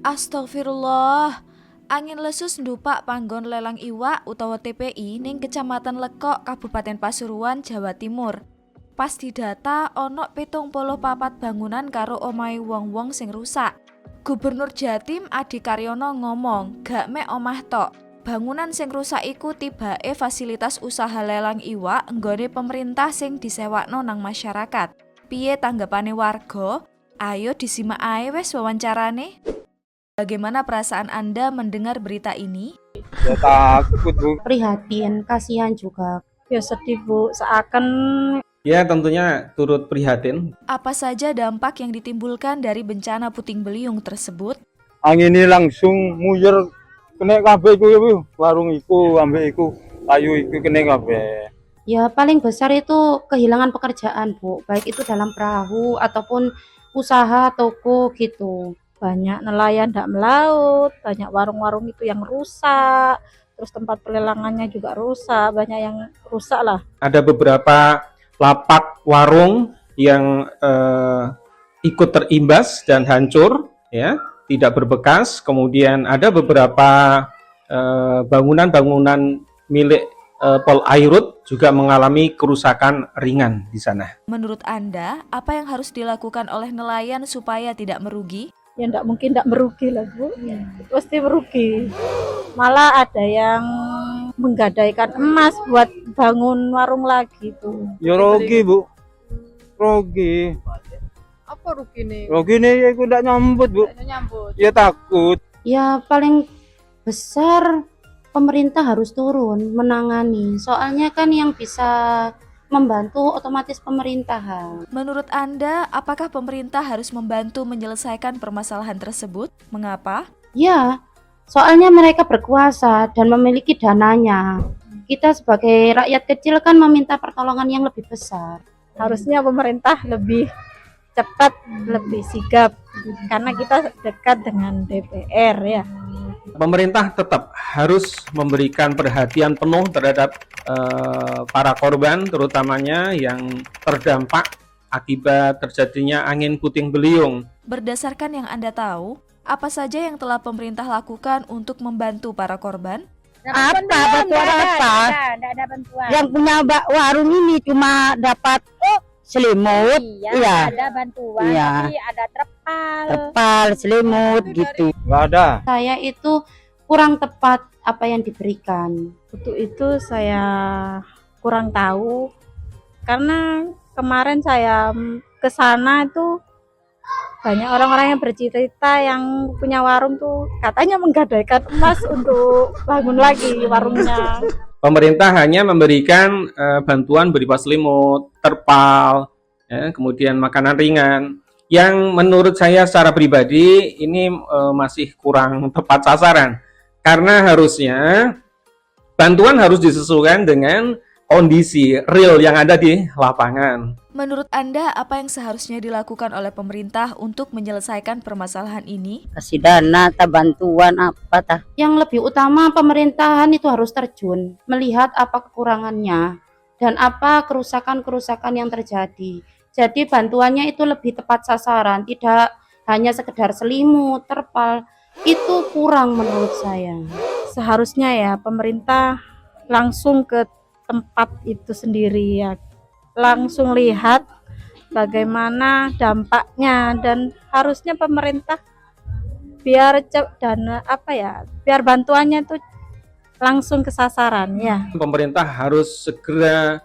Astagfirullah. Angin lesus ndupak panggon lelang iwak utawa TPI ning Kecamatan Lekok, Kabupaten Pasuruan, Jawa Timur. Pas didata ana 74 bangunan karo omahe wong-wong sing rusak. Gubernur Jatim Adi Karyono ngomong, gak mek omah tok. Bangunan sing rusak iku tibake fasilitas usaha lelang iwak nggone pemerintah sing disewakno nang masyarakat. Piye tanggapane warga? Ayo disimak ae wes wawancarane. Bagaimana perasaan Anda mendengar berita ini? Ya takut, Bu. Prihatin, kasihan juga. Ya sedih, Bu, seakan Ya tentunya turut prihatin. Apa saja dampak yang ditimbulkan dari bencana puting beliung tersebut? Angin ini langsung muyer kena kabeh iku ya, Bu. Warung iku ambek iku kayu iku kena kabeh. Ya paling besar itu kehilangan pekerjaan, Bu. Baik itu dalam perahu ataupun usaha toko gitu. banyak nelayan tidak melaut, banyak warung-warung itu yang rusak, terus tempat pelelangannya juga rusak, banyak yang rusak lah. Ada beberapa lapak warung yang ikut terimbas dan hancur, ya, tidak berbekas. Kemudian ada beberapa bangunan-bangunan milik Polairut juga mengalami kerusakan ringan di sana. Menurut Anda, apa yang harus dilakukan oleh nelayan supaya tidak merugi? Ya tidak mungkin tidak merugi lah, Bu. Pasti merugi. Malah ada yang menggadaikan emas buat bangun warung lagi tuh. Ya rugi, Bu. Rugi. Apa rugi nih? Rugi nih iku ndak nyambut, Bu. Nyambut. Ya takut. Ya paling besar pemerintah harus turun menangani. Soalnya kan yang bisa membantu otomatis pemerintahan. Menurut Anda, apakah pemerintah harus membantu menyelesaikan permasalahan tersebut? Mengapa? Ya, soalnya mereka berkuasa dan memiliki dananya. Kita sebagai rakyat kecil kan meminta pertolongan yang lebih besar. Harusnya pemerintah lebih cepat, lebih sigap, karena kita dekat dengan DPR ya. Pemerintah tetap harus memberikan perhatian penuh terhadap para korban, terutamanya yang terdampak akibat terjadinya angin puting beliung. Berdasarkan yang Anda tahu, apa saja yang telah pemerintah lakukan untuk membantu para korban? Apa bantuan apa? Tidak ada bantuan. Yang punya warung ini cuma dapat selimut, Iya, iya. ada bantuan, Iya. tapi ada terpal. terpal, selimut gitu. Enggak ada. Saya itu kurang tepat apa yang diberikan. Untuk itu saya kurang tahu, karena kemarin saya ke sana itu banyak orang-orang yang bercerita yang punya warung tuh katanya menggadaikan emas untuk bangun lagi warungnya. Pemerintah hanya memberikan bantuan berupa selimut, terpal, ya, kemudian makanan ringan. Yang menurut saya secara pribadi ini masih kurang tepat sasaran. Karena harusnya bantuan harus disesuaikan dengan kondisi real yang ada di lapangan. Menurut Anda, apa yang seharusnya dilakukan oleh pemerintah untuk menyelesaikan permasalahan ini? Kasih dana, bantuan apa tah? Yang lebih utama pemerintahan itu harus terjun, melihat apa kekurangannya dan apa kerusakan-kerusakan yang terjadi. Jadi bantuannya itu lebih tepat sasaran, tidak hanya sekedar selimut, terpal, itu kurang menurut saya. Seharusnya ya pemerintah langsung ke tempat itu sendiri ya, langsung lihat bagaimana dampaknya, dan harusnya pemerintah biar biar bantuannya itu langsung ke sasaran ya. Pemerintah harus segera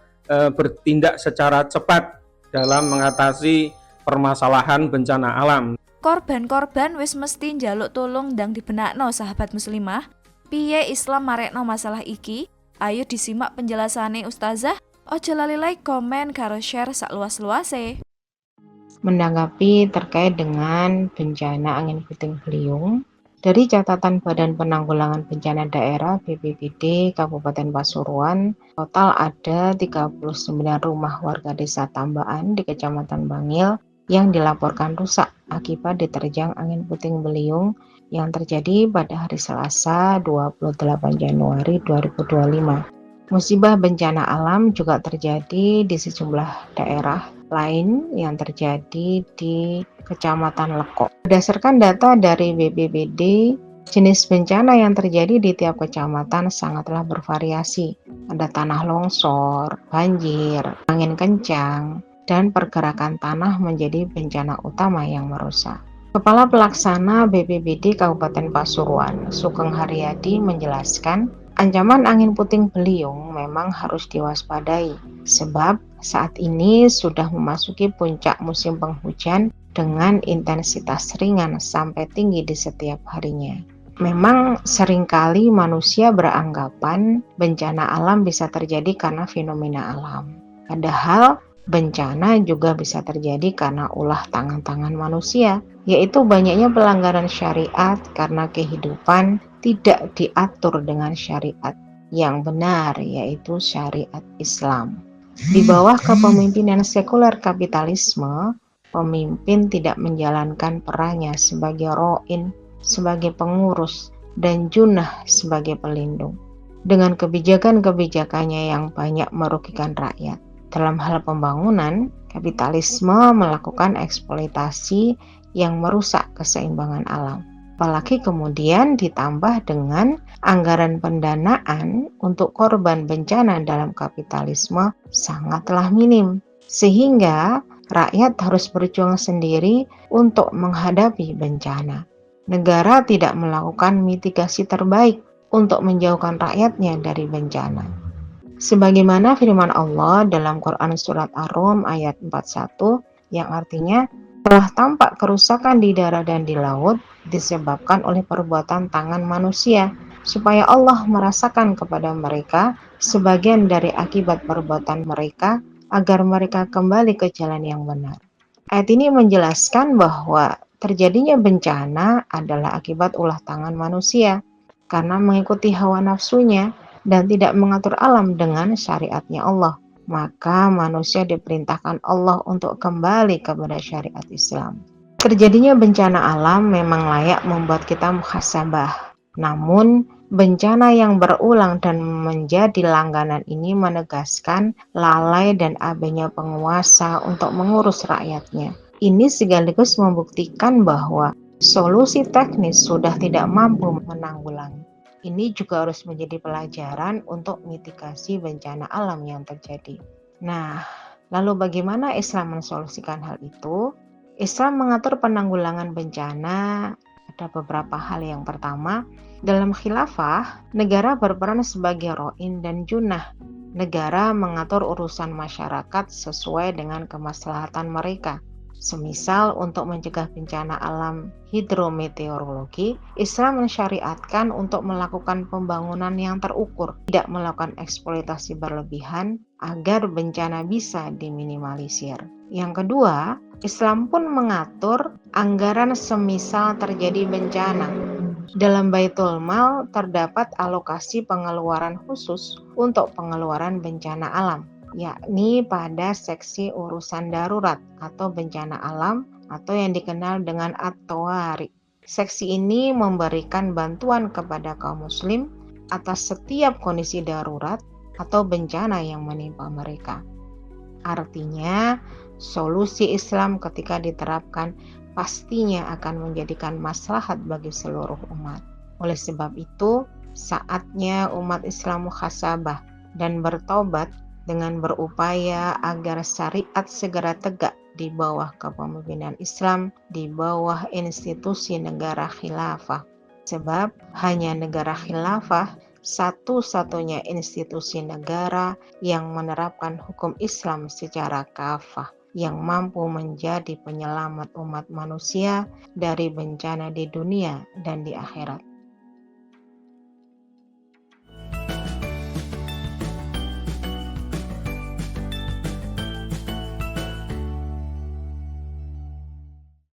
bertindak secara cepat dalam mengatasi permasalahan bencana alam. Korban-korban wis mesti njaluk tolong ndang dibenakno sahabat muslimah. Piye Islam marekno masalah iki? Ayo disimak penjelasannya Ustazah. Ojo lali like, komen, karo share sakluas-luase. Menanggapi terkait dengan bencana angin puting beliung, dari catatan Badan Penanggulangan Bencana Daerah BPBD Kabupaten Pasuruan, total ada 39 rumah warga desa Tambaan di Kecamatan Bangil yang dilaporkan rusak akibat diterjang angin puting beliung yang terjadi pada hari Selasa 28 Januari 2025. Musibah bencana alam juga terjadi di sejumlah daerah lain yang terjadi di Kecamatan Lekok. Berdasarkan data dari BPBD, jenis bencana yang terjadi di tiap kecamatan sangatlah bervariasi. Ada tanah longsor, banjir, angin kencang, dan pergerakan tanah menjadi bencana utama yang merusak. Kepala Pelaksana BPBD Kabupaten Pasuruan, Sugeng Haryadi menjelaskan, ancaman angin puting beliung memang harus diwaspadai, sebab saat ini sudah memasuki puncak musim penghujan dengan intensitas ringan sampai tinggi di setiap harinya. Memang seringkali manusia beranggapan bencana alam bisa terjadi karena fenomena alam. Padahal bencana juga bisa terjadi karena ulah tangan-tangan manusia, yaitu banyaknya pelanggaran syariat karena kehidupan tidak diatur dengan syariat yang benar, yaitu syariat Islam. Di bawah kepemimpinan sekuler kapitalisme, pemimpin tidak menjalankan perannya sebagai ro'in, sebagai pengurus, dan junah sebagai pelindung. Dengan kebijakan-kebijakannya yang banyak merugikan rakyat. Dalam hal pembangunan, kapitalisme melakukan eksploitasi yang merusak keseimbangan alam. Apalagi kemudian ditambah dengan anggaran pendanaan untuk korban bencana dalam kapitalisme sangatlah minim. Sehingga rakyat harus berjuang sendiri untuk menghadapi bencana. Negara tidak melakukan mitigasi terbaik untuk menjauhkan rakyatnya dari bencana. Sebagaimana firman Allah dalam Quran Surat Ar-Rum ayat 41 yang artinya, telah tampak kerusakan di darat dan di laut disebabkan oleh perbuatan tangan manusia, supaya Allah merasakan kepada mereka sebagian dari akibat perbuatan mereka, agar mereka kembali ke jalan yang benar. Ayat ini menjelaskan bahwa terjadinya bencana adalah akibat ulah tangan manusia, karena mengikuti hawa nafsunya dan tidak mengatur alam dengan syariatnya Allah. Maka manusia diperintahkan Allah untuk kembali kepada syariat Islam. Terjadinya bencana alam memang layak membuat kita muhasabah. Namun, bencana yang berulang dan menjadi langganan ini menegaskan lalai dan abainya penguasa untuk mengurus rakyatnya. Ini sekaligus membuktikan bahwa solusi teknis sudah tidak mampu menanggulangi. Ini juga harus menjadi pelajaran untuk mitigasi bencana alam yang terjadi. Nah, lalu bagaimana Islam mensolusikan hal itu? Islam mengatur penanggulangan bencana ada beberapa hal. Yang pertama, dalam khilafah, negara berperan sebagai ro'in dan junah. Negara mengatur urusan masyarakat sesuai dengan kemaslahatan mereka. Semisal untuk mencegah bencana alam hidrometeorologi, Islam mensyariatkan untuk melakukan pembangunan yang terukur, tidak melakukan eksploitasi berlebihan agar bencana bisa diminimalisir. Yang kedua, Islam pun mengatur anggaran semisal terjadi bencana. Dalam Baitul Mal terdapat alokasi pengeluaran khusus untuk pengeluaran bencana alam, yakni pada seksi urusan darurat atau bencana alam atau yang dikenal dengan at-tawari. Seksi ini memberikan bantuan kepada kaum muslim atas setiap kondisi darurat atau bencana yang menimpa mereka. Artinya, solusi Islam ketika diterapkan pastinya akan menjadikan maslahat bagi seluruh umat. Oleh sebab itu, saatnya umat Islam muhasabah dan bertobat dengan berupaya agar syariat segera tegak di bawah kepemimpinan Islam, di bawah institusi negara khilafah. Sebab hanya negara khilafah satu-satunya institusi negara yang menerapkan hukum Islam secara kafah, yang mampu menjadi penyelamat umat manusia dari bencana di dunia dan di akhirat.